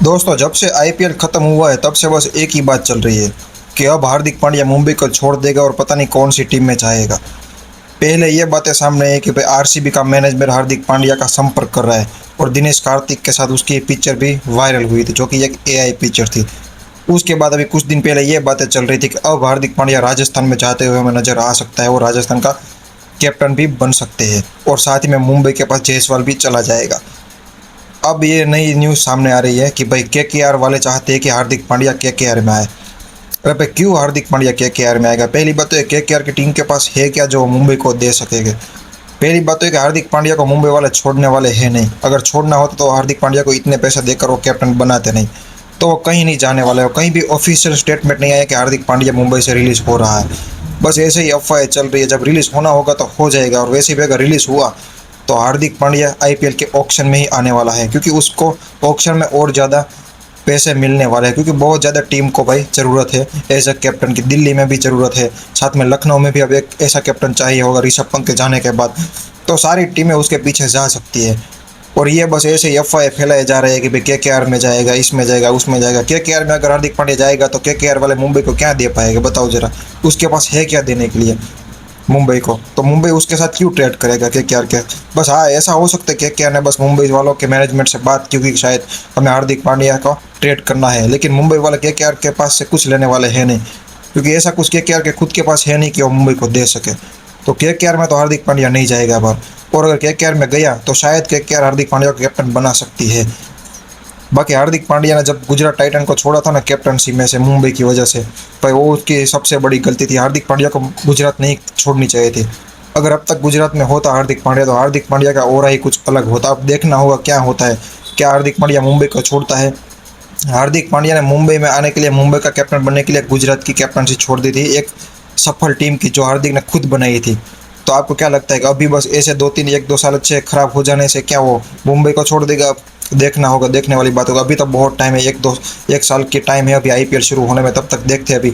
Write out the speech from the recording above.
दोस्तों, जब से आईपीएल खत्म हुआ है तब से बस एक ही बात चल रही है कि अब हार्दिक पांड्या मुंबई को छोड़ देगा और पता नहीं कौन सी टीम में जाएगा। पहले ये बातें सामने है कि भाई आरसीबी का मैनेजमेंट हार्दिक पांड्या का संपर्क कर रहा है और दिनेश कार्तिक के साथ उसकी पिक्चर भी वायरल हुई थी, जो कि एक एआई पिक्चर थी। उसके बाद अभी कुछ दिन पहले ये बातें चल रही थी कि अब हार्दिक पांड्या राजस्थान में जाते हुए हमें नजर आ सकता है और राजस्थान का कैप्टन भी बन सकते हैं और साथ ही में मुंबई के पास जायसवाल भी चला जाएगा। अब ये नई न्यूज़ सामने आ रही है कि भाई केकेआर वाले चाहते हैं कि हार्दिक पांड्या केकेआर में आए। अरे भाई, क्यों हार्दिक पांड्या केकेआर में आएगा? पहली बात तो केकेआर की टीम के पास है क्या जो मुंबई को दे सकेंगे? पहली बात तो है कि हार्दिक पांड्या को मुंबई वाले छोड़ने वाले हैं नहीं। अगर छोड़ना होता तो हार्दिक पांड्या को इतने पैसे देकर वो कैप्टन बनाते नहीं। तो वो कहीं नहीं जाने वाले हो, कहीं भी ऑफिशियल स्टेटमेंट नहीं आया कि हार्दिक पांड्या मुंबई से रिलीज़ हो रहा है। बस ऐसे ही अफवाहें चल रही है। जब रिलीज़ होना होगा तो हो जाएगा, और वैसे भी अगर रिलीज़ हुआ तो हार्दिक पांड्या आईपीएल के ऑक्शन में ही आने वाला है, क्योंकि उसको ऑक्शन में और ज़्यादा पैसे मिलने वाले हैं, क्योंकि बहुत ज़्यादा टीम को भाई ज़रूरत है ऐसा कैप्टन की। दिल्ली में भी ज़रूरत है, साथ में लखनऊ में भी अब एक ऐसा कैप्टन चाहिए होगा ऋषभ पंत के जाने के बाद। तो सारी टीमें उसके पीछे जा सकती है। और ये बस ऐसे ही अफवाहें फैलाए जा रहे हैं कि भाई केकेआर में जाएगा, इसमें जाएगा, उसमें जाएगा। केकेआर में अगर हार्दिक पांड्या जाएगा तो केकेआर वाले मुंबई को क्या दे पाएगा? बताओ जरा, उसके पास है क्या देने के लिए मुंबई को? तो मुंबई उसके साथ क्यों ट्रेड करेगा केकेआर के? बस हाँ, ऐसा हो सकता है केकेआर ने बस मुंबई वालों के मैनेजमेंट से बात की, क्योंकि शायद हमें हार्दिक पांड्या को ट्रेड करना है। लेकिन मुंबई वाले केकेआर के पास से कुछ लेने वाले हैं नहीं, क्योंकि ऐसा कुछ केकेआर के खुद के पास है नहीं कि वो मुंबई को दे सके। तो केकेआर में तो हार्दिक पांड्या नहीं जाएगा बार। और अगर केकेआर में गया तो शायद केकेआर हार्दिक पांड्या को कैप्टन बना सकती है। बाकी हार्दिक पांड्या ने जब गुजरात टाइटन को छोड़ा था ना कैप्टनसी में से मुंबई की वजह से, भाई वो उसकी सबसे बड़ी गलती थी। हार्दिक पांड्या को गुजरात नहीं छोड़नी चाहिए थी। अगर अब तक गुजरात में होता हार्दिक पांड्या तो हार्दिक पांड्या का ऑरा ही कुछ अलग होता। अब देखना होगा क्या होता है। क्या हार्दिक पांड्या मुंबई को छोड़ता है? हार्दिक पांड्या ने मुंबई में आने के लिए, मुंबई का कैप्टन बनने के लिए गुजरात की कैप्टनसी छोड़ दी थी, एक सफल टीम की जो हार्दिक ने खुद बनाई थी। तो आपको क्या लगता है कि अभी बस ऐसे 1-2 साल अच्छे खराब हो जाने से क्या वो मुंबई को छोड़ देगा? देखना होगा, देखने वाली बात होगा। अभी तो बहुत टाइम है, 1 साल की टाइम है अभी आईपीएल शुरू होने में, तब तक देखते हैं अभी